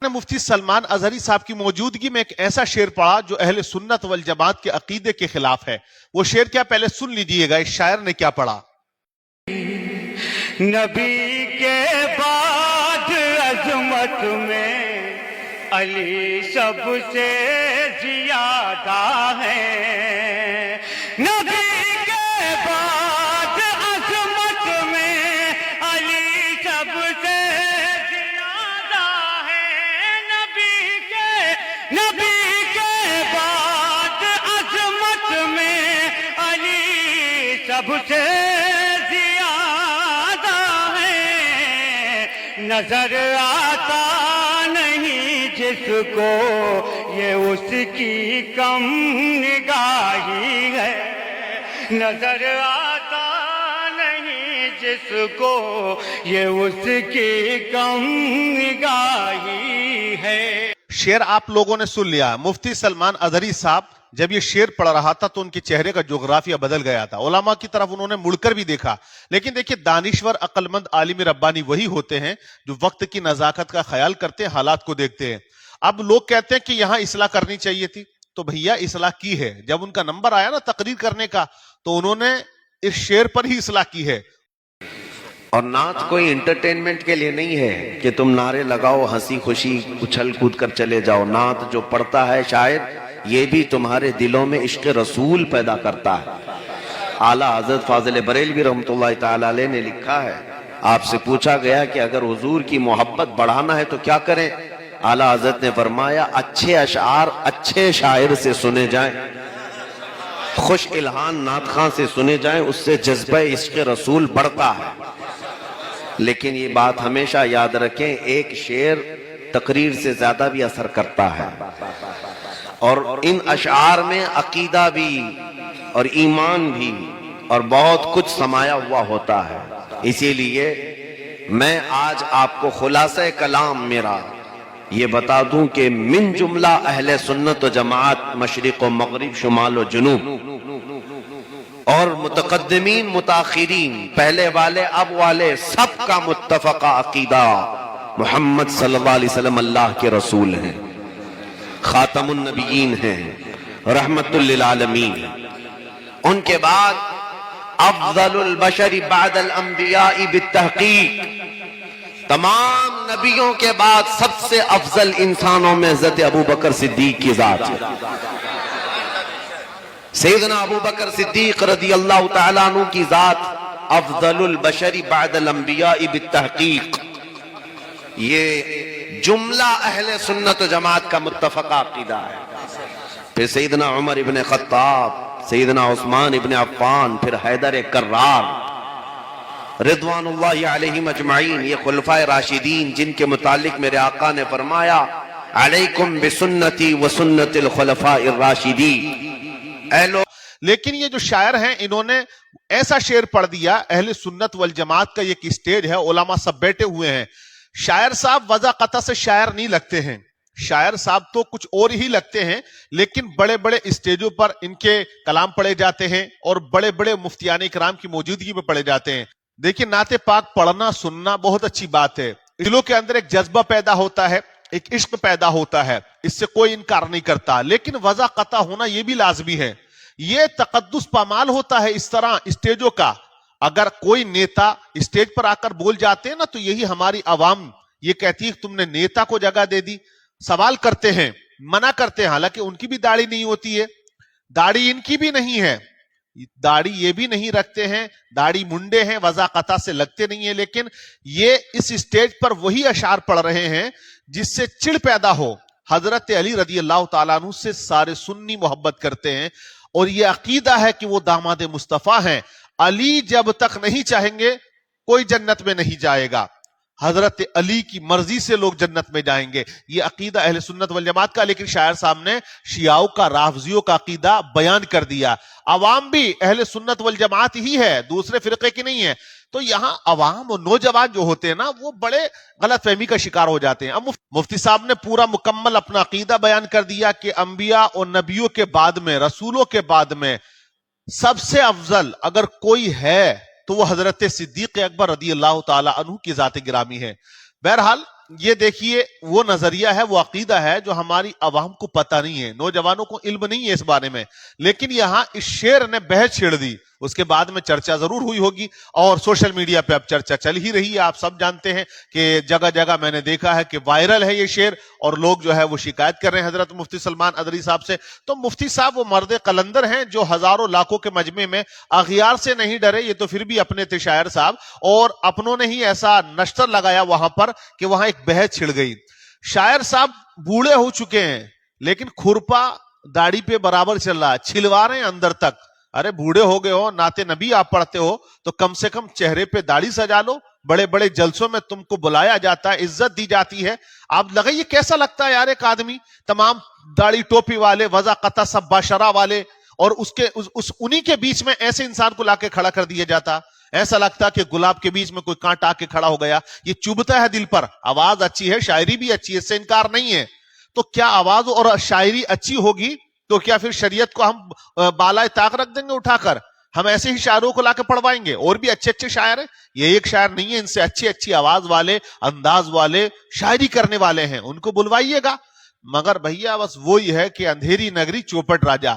نے مفتی سلمان اظہری صاحب کی موجودگی میں ایک ایسا شعر پڑھا جو اہل سنت والجماعت کے عقیدے کے خلاف ہے. وہ شعر کیا پہلے سن لیجئے گا اس شاعر نے کیا پڑھا. نبی کے بعد عظمت میں علی سب سے زیادہ ہے. نبی کے بعد عظمت میں علی سب سے زیادہ ہے. نبی کے بعد عظمت میں علی سب سے نظر آتا نہیں جس کو یہ اس کی کم نگاہی ہے. نظر آتا نہیں جس کو یہ اس کی کم نگاہی ہے. شعر آپ لوگوں نے سن لیا. مفتی سلمان اظہری صاحب جب یہ شعر پڑھ رہا تھا تو ان کے چہرے کا جغرافیہ بدل گیا تھا. علماء کی طرف انہوں نے مڑ کر بھی دیکھا. لیکن دیکھیں دانشور عقل مند عالم ربانی وہی ہوتے ہیں جو وقت کی نزاکت کا خیال کرتے ہیں, حالات کو دیکھتے ہیں. اب لوگ کہتے ہیں کہ یہاں اصلاح کرنی چاہیے تھی, تو بھیا اصلاح کی ہے. جب ان کا نمبر آیا نا تقریر کرنے کا تو انہوں نے اس شعر پر ہی اصلاح کی ہے. اور نعت کوئی انٹرٹینمنٹ کے لیے نہیں ہے کہ تم نعرے لگاؤ, ہنسی خوشی اچھل کود کر چلے جاؤ. نعت جو پڑھتا ہے شاید یہ بھی تمہارے دلوں میں عشق رسول پیدا کرتا ہے. اعلیٰ حضرت فاضل بریلوی رحمۃ اللہ تعالی علیہ نے لکھا ہے, آپ سے پوچھا گیا کہ اگر حضور کی محبت بڑھانا ہے تو کیا کریں. اعلیٰ حضرت نے فرمایا اچھے اشعار اچھے شاعر سے سنے جائیں, خوش الہان نعت خواں سے سنے جائیں, اس سے جذبہ عشق رسول بڑھتا ہے. لیکن یہ بات ہمیشہ یاد رکھیں, ایک شعر تقریر سے زیادہ بھی اثر کرتا ہے, اور ان اشعار میں عقیدہ بھی اور ایمان بھی اور بہت کچھ سمایا ہوا ہوتا ہے. اسی لیے میں آج آپ کو خلاصہ کلام میرا یہ بتا دوں کہ من جملہ اہل سنت و جماعت مشرق و مغرب شمال و جنوب اور متقدمین متاخرین پہلے والے اب والے سب کا متفقہ عقیدہ محمد صلی اللہ علیہ وسلم اللہ کے رسول ہیں, خاتم النبیین ہیں, رحمت للعالمین. ان کے بعد افضل البشر بعد الانبیاء بالتحقیق, تمام نبیوں کے بعد سب سے افضل انسانوں میں حضرت ابو بکر صدیق کی ذات ہے. سیدنا ابو بکر صدیق رضی اللہ تعالیٰ عنہ کی ذات افضل البشر بعد الانبیاء بالتحقیق. یہ جملہ اہل سنت و جماعت کا متفقہ عقیدہ ہے. پھر سیدنا عمر ابن خطاب, سیدنا عثمان ابن عفان, پھر حیدر کرار رضوان اللہ علیہم اجمعین, یہ خلفائے راشدین جن کے متعلق میرے آقا نے فرمایا علیکم بسنتی وسنت الخلفاء الراشدین. لیکن یہ جو شاعر ہیں انہوں نے ایسا شعر پڑھ دیا. اہل سنت والجماعت کا یہ ایک اسٹیج ہے, علماء سب بیٹھے ہوئے ہیں. شاعر صاحب وضع قطع سے شاعر نہیں لگتے ہیں, شاعر صاحب تو کچھ اور ہی لگتے ہیں, لیکن بڑے بڑے اسٹیجوں پر ان کے کلام پڑھے جاتے ہیں اور بڑے بڑے مفتیان کرام کی موجودگی میں پڑھے جاتے ہیں. دیکھیں نعت پاک پڑھنا سننا بہت اچھی بات ہے, دلوں کے اندر ایک جذبہ پیدا ہوتا ہے, ایک عشق پیدا ہوتا ہے, اس سے کوئی انکار نہیں کرتا. لیکن وضع قطع ہونا یہ بھی لازمی ہے. یہ تقدس پامال ہوتا ہے اس طرح اسٹیجوں کا. اگر کوئی نیتا اسٹیج پر آ کر بول جاتے ہیں نا تو یہی ہماری عوام یہ کہتی ہے تم نے نیتا کو جگہ دے دی. سوال کرتے ہیں, منع کرتے ہیں, حالانکہ ان کی بھی داڑھی نہیں ہوتی ہے, داڑھی ان کی بھی نہیں ہے, داڑھی یہ بھی نہیں رکھتے ہیں, داڑھی منڈے ہیں, وضع قطع سے لگتے نہیں ہیں. لیکن یہ اس اسٹیج پر وہی اشعار پڑھ رہے ہیں جس سے چڑ پیدا ہو. حضرت علی رضی اللہ تعالیٰ عنہ سے سارے سنی محبت کرتے ہیں اور یہ عقیدہ ہے کہ وہ داماد مصطفیٰ ہیں. علی جب تک نہیں چاہیں گے کوئی جنت میں نہیں جائے گا, حضرت علی کی مرضی سے لوگ جنت میں جائیں گے. یہ عقیدہ اہل سنت والجماعت کا. لیکن شاعر صاحب نے شیعوں کا رافضیوں کا عقیدہ بیان کر دیا. عوام بھی اہل سنت والجماعت ہی ہے, دوسرے فرقے کی نہیں ہے. تو یہاں عوام اور نوجوان جو ہوتے ہیں نا وہ بڑے غلط فہمی کا شکار ہو جاتے ہیں. اب مفتی صاحب نے پورا مکمل اپنا عقیدہ بیان کر دیا کہ انبیاء اور نبیوں کے بعد میں, رسولوں کے بعد میں سب سے افضل اگر کوئی ہے تو وہ حضرت صدیق اکبر رضی اللہ تعالی عنہ کی ذات گرامی ہے. بہرحال یہ دیکھیے وہ نظریہ ہے, وہ عقیدہ ہے جو ہماری عوام کو پتہ نہیں ہے, نوجوانوں کو علم نہیں ہے اس بارے میں, لیکن یہاں اس شعر نے بحث چھیڑ دی. اس کے بعد میں چرچا ضرور ہوئی ہوگی, اور سوشل میڈیا پہ اب چرچا چل ہی رہی ہے. آپ سب جانتے ہیں کہ جگہ جگہ میں نے دیکھا ہے کہ وائرل ہے یہ شعر, اور لوگ جو ہے وہ شکایت کر رہے ہیں حضرت مفتی سلمان ادری صاحب سے. تو مفتی صاحب وہ مرد قلندر ہیں جو ہزاروں لاکھوں کے مجمع میں اغیار سے نہیں ڈرے, یہ تو پھر بھی اپنے تھے شاعر صاحب, اور اپنوں نے ہی ایسا نشتر لگایا وہاں پر کہ وہاں ایک بحث چھڑ گئی. شاعر صاحب بوڑھے ہو چکے ہیں لیکن کھرپا داڑھی پہ برابر چل رہا ہے, چھلوا رہے ہیں اندر تک. ارے بوڑھے ہو گئے ہو, نعت نبی آپ پڑھتے ہو تو کم سے کم چہرے پہ داڑھی سجا لو. بڑے بڑے جلسوں میں تم کو بلایا جاتا ہے, عزت دی جاتی ہے. آپ لگائیے کیسا لگتا ہے یار ایک آدمی تمام داڑھی ٹوپی والے, وضع قطع سب باشرہ والے, اور انہی کے بیچ میں ایسے انسان کو لا کے کھڑا کر دیا جاتا. ایسا لگتا کہ گلاب کے بیچ میں کوئی کانٹا آ کے کھڑا ہو گیا. یہ چبھتا ہے دل پر. آواز اچھی ہے, شاعری بھی اچھی ہے, اس سے انکار نہیں ہے. تو کیا آواز اور شاعری اچھی ہوگی تو کیا پھر شریعت کو ہم بالائے طاق رکھ دیں گے اٹھا کر؟ ہم ایسے ہی شاعروں کو لا کے پڑھوائیں گے. اور بھی اچھے اچھے شاعر ہیں, یہ ایک شاعر نہیں ہے, ان سے اچھی اچھی آواز والے, انداز والے, شاعری کرنے والے ہیں, ان کو بلوائیے گا. مگر بھیا بس وہی ہے کہ اندھیری نگری چوپٹ راجا,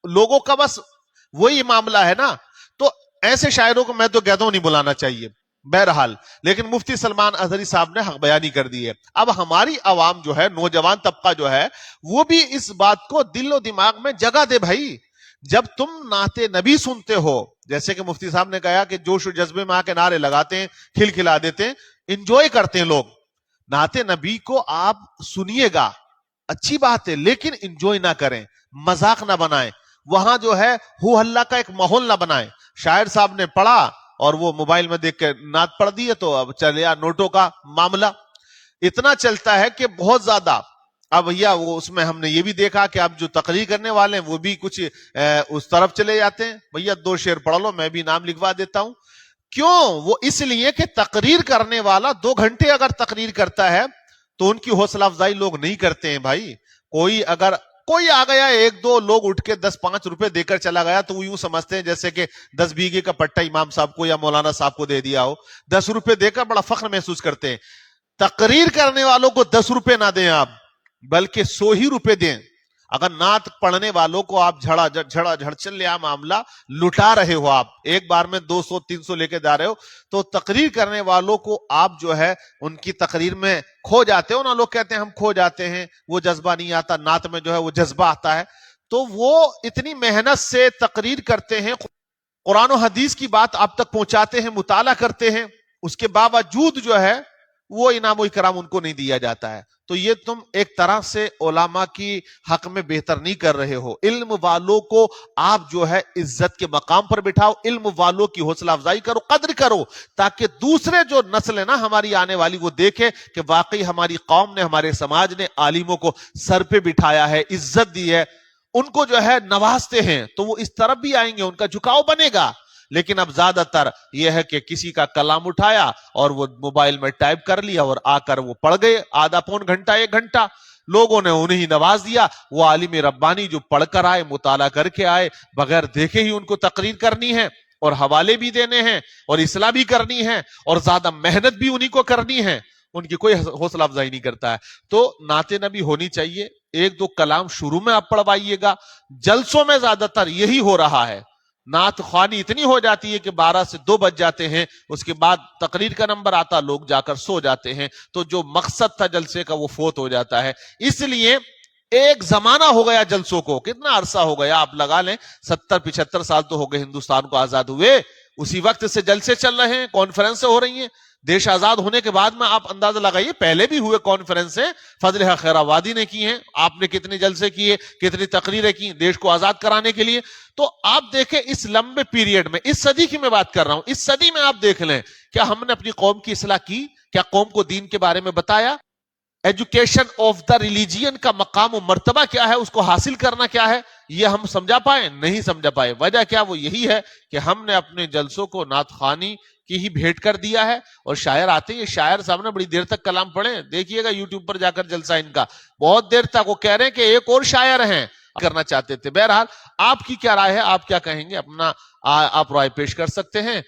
لوگوں کا بس وہی معاملہ ہے نا. تو ایسے شاعروں کو میں تو کہتا ہوں نہیں بلانا چاہیے. بہرحال لیکن مفتی سلمان اظہری صاحب نے حق بیانی کر دی ہے. اب ہماری عوام جو ہے, نوجوان طبقہ جو ہے, وہ بھی اس بات کو دل و دماغ میں جگہ دے بھائی. جب تم نعت نبی سنتے ہو, جیسے کہ مفتی صاحب نے کہا کہ جوش و جذبے میں آ کے نعرے لگاتے ہیں, کھل کھلا دیتے ہیں, انجوائے کرتے ہیں لوگ. نعت نبی کو آپ سنیے گا, اچھی بات ہے, لیکن انجوائے نہ کریں, مذاق نہ بنائیں. وہاں جو ہے ہو ہلہ کا ایک ماحول نہ بنائیں. شاعر صاحب نے پڑھا اور وہ موبائل میں دیکھ کے نعت پڑھ دی ہے, تو اب چلیا نوٹوں کا معاملہ اتنا چلتا ہے کہ بہت زیادہ. اب بھیا وہ اس میں ہم نے یہ بھی دیکھا کہ اب جو تقریر کرنے والے ہیں وہ بھی کچھ اس طرف چلے جاتے ہیں. بھیا 2 شعر پڑھ لو, میں بھی نام لکھوا دیتا ہوں. کیوں؟ وہ اس لیے کہ تقریر کرنے والا 2 گھنٹے اگر تقریر کرتا ہے تو ان کی حوصلہ افزائی لوگ نہیں کرتے ہیں بھائی. کوئی آ گیا, 1-2 لوگ اٹھ کے 10-5 روپے دے کر چلا گیا, تو وہ یوں سمجھتے ہیں جیسے کہ 10 بیگھے کا پٹا امام صاحب کو یا مولانا صاحب کو دے دیا ہو. 10 روپے دے کر بڑا فخر محسوس کرتے ہیں. تقریر کرنے والوں کو 10 روپے نہ دیں آپ, بلکہ 100 ہی روپے دیں. اگر نعت پڑھنے والوں کو آپ جھڑ چل لیا معاملہ لٹا رہے ہو, آپ ایک بار میں 200-300 لے کے جا رہے ہو, تو تقریر کرنے والوں کو آپ جو ہے ان کی تقریر میں کھو جاتے ہو نا. لوگ کہتے ہیں ہم کھو جاتے ہیں, وہ جذبہ نہیں آتا. نعت میں جو ہے وہ جذبہ آتا ہے. تو وہ اتنی محنت سے تقریر کرتے ہیں, قرآن و حدیث کی بات آپ تک پہنچاتے ہیں, مطالعہ کرتے ہیں, اس کے باوجود جو ہے وہ انعام و اکرام ان کو نہیں دیا جاتا ہے. تو یہ تم ایک طرح سے علماء کی حق میں بہتر نہیں کر رہے ہو. علم والوں کو آپ جو ہے عزت کے مقام پر بٹھاؤ, علم والوں کی حوصلہ افزائی کرو, قدر کرو, تاکہ دوسرے جو نسل ہے نا ہماری آنے والی, وہ دیکھے کہ واقعی ہماری قوم نے, ہمارے سماج نے عالموں کو سر پہ بٹھایا ہے, عزت دی ہے, ان کو جو ہے نوازتے ہیں. تو وہ اس طرف بھی آئیں گے, ان کا جھکاؤ بنے گا. لیکن اب زیادہ تر یہ ہے کہ کسی کا کلام اٹھایا اور وہ موبائل میں ٹائپ کر لیا اور آ کر وہ پڑھ گئے, آدھا پون گھنٹہ 1 گھنٹہ لوگوں نے انہیں نواز دیا. وہ عالم ربانی جو پڑھ کر آئے, مطالعہ کر کے آئے, بغیر دیکھے ہی ان کو تقریر کرنی ہے, اور حوالے بھی دینے ہیں, اور اصلاح بھی کرنی ہے, اور زیادہ محنت بھی انہیں کو کرنی ہے. ان کی کوئی حوصلہ افزائی نہیں کرتا ہے. تو نعت نبی ہونی چاہیے. 1-2 کلام شروع میں آپ پڑھوائیے گا. جلسوں میں زیادہ تر یہی ہو رہا ہے, نعت خوانی اتنی ہو جاتی ہے کہ 12 سے 2 بج جاتے ہیں. اس کے بعد تقریر کا نمبر آتا, لوگ جا کر سو جاتے ہیں. تو جو مقصد تھا جلسے کا وہ فوت ہو جاتا ہے. اس لیے ایک زمانہ ہو گیا جلسوں کو, کتنا عرصہ ہو گیا آپ لگا لیں, 70-75 سال تو ہو گئے ہندوستان کو آزاد ہوئے. اسی وقت سے جلسے چل رہے ہیں, کانفرنسیں ہو رہی ہیں. دیش آزاد ہونے کے بعد میں آپ اندازہ لگائیے, پہلے بھی ہوئے کانفرنسیں, فضل حق خیر آبادی نے کی ہیں, آپ نے کتنے جلسے کیے, کتنی تقریریں کی دیش کو آزاد کرانے کے لیے. تو آپ دیکھیں اس لمبے پیریڈ میں, اس صدی کی میں بات کر رہا ہوں, اس صدی میں آپ دیکھ لیں کیا ہم نے اپنی قوم کی اصلاح کی, کیا قوم کو دین کے بارے میں بتایا, ایجوکیشن آف دا ریلیجین کا مقام و مرتبہ کیا ہے, اس کو حاصل کرنا کیا ہے, یہ ہم سمجھا پائے؟ نہیں سمجھا پائے. وجہ کیا؟ وہ یہی ہے کہ ہم نے اپنے جلسوں کو نعت خوانی کی ہی بھیٹ کر دیا ہے. اور شاعر آتے ہیں, یہ شاعر صاحب نے بڑی دیر تک کلام پڑھے, دیکھیے گا یوٹیوب پر جا کر جلسہ ان کا, بہت دیر تک. وہ کہہ رہے ہیں کہ ایک اور شاعر ہیں, کرنا چاہتے تھے. بہرحال آپ کی کیا رائے ہے, آپ کیا کہیں گے, اپنا آپ رائے پیش کر سکتے ہیں.